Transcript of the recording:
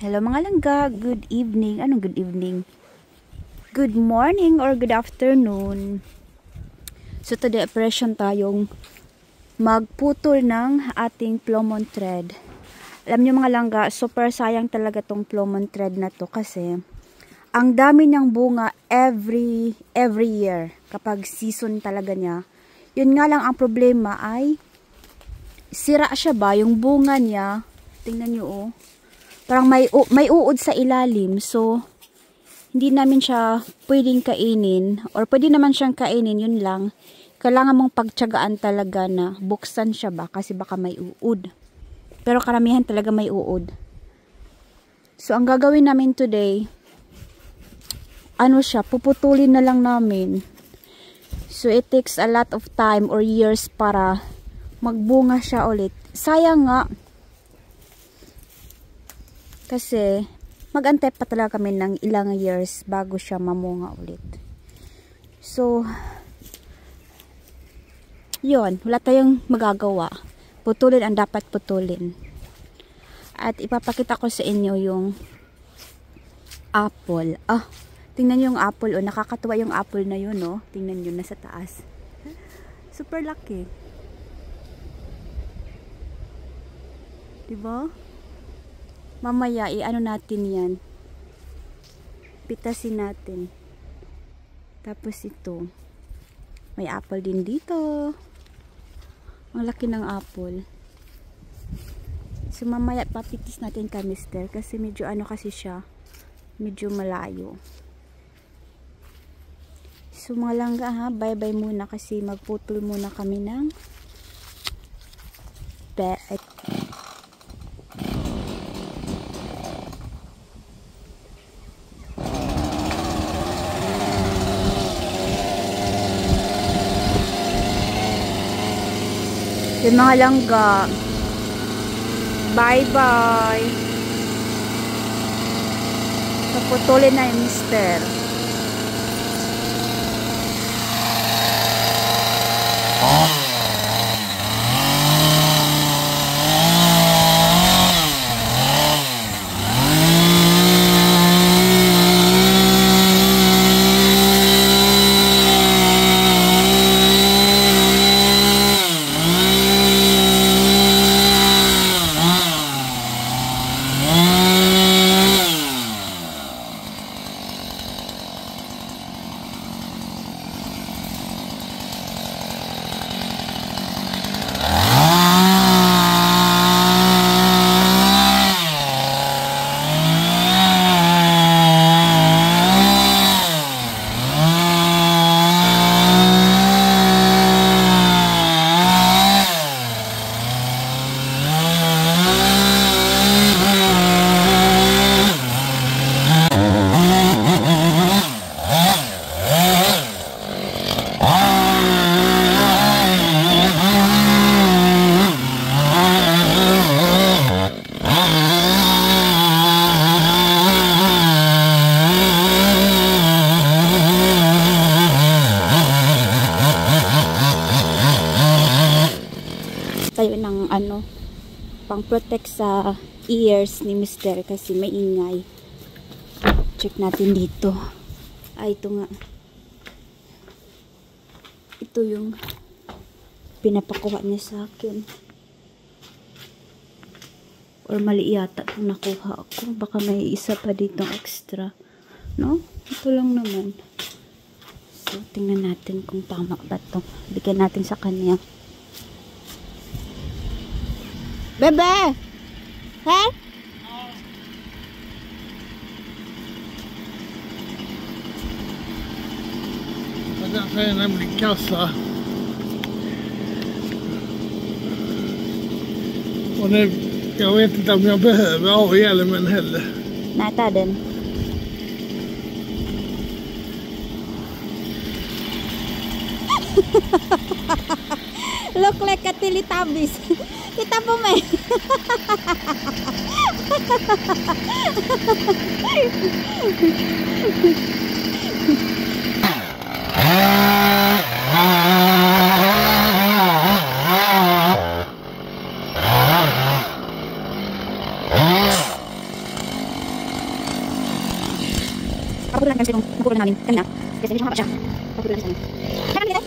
Hello mga langga, good evening. Anong good evening? Good morning or good afternoon. So today operation tayong magputol ng ating plumon thread. Alam nyo mga langga, super sayang talaga tong plumon thread na to kasi ang dami niyang bunga every year kapag season talaga niya. Yun nga lang ang problema ay sira siya ba yung bunga niya. Tingnan nyo oh. Parang may uod sa ilalim. So, hindi namin siya pwedeng kainin. Or pwede naman siyang kainin, yun lang. Kailangan mong pagtiyagaan talaga na buksan siya ba. Kasi baka may uod. Pero karamihan talaga may uod. So, ang gagawin namin today, ano siya, puputulin na lang namin. So, it takes a lot of time or years para magbunga siya ulit. Sayang nga. Kasi, mag-antay pa talaga kami ng ilang years bago siya mamunga ulit. So, yun. Wala tayong magagawa. Putulin ang dapat putulin. At ipapakita ko sa inyo yung apple. Tingnan nyo yung apple. Nakakatuwa yung apple na yun. Tingnan nyo, nasa taas. Super laki. Diba? Mamaya, ano natin yan. Pitasin natin. Tapos ito. May apple din dito. Ang laki ng apple. So, mamaya papitis natin kanister. Kasi medyo ano kasi siya. Medyo malayo. So, mga langga ha. Bye-bye muna kasi magputol muna kami ng yung mga langga. Bye-bye. Naputulin na yung mister. Tayo ng pang protect sa ears ni Mr. kasi may ingay. Check natin dito. Ito nga. Ito yung pinapakuha niya sa akin. Or mali yata kung nakuha ako. Baka may isa pa ditong extra. No? Ito lang naman. So, tingnan natin kung tama ba ito. Bigyan natin sa kanya. Bebe! He? Därför är jag nämligen kassa. Och nu, jag vet inte om jag behöver ha hjälmen heller. Nej, ta den. Look like a Teletubbies. Kita po may. Napuro lang yung napuro namin kanina. Kasi medyo mahaba siya. Napuro lang namin. Kaya kami dito.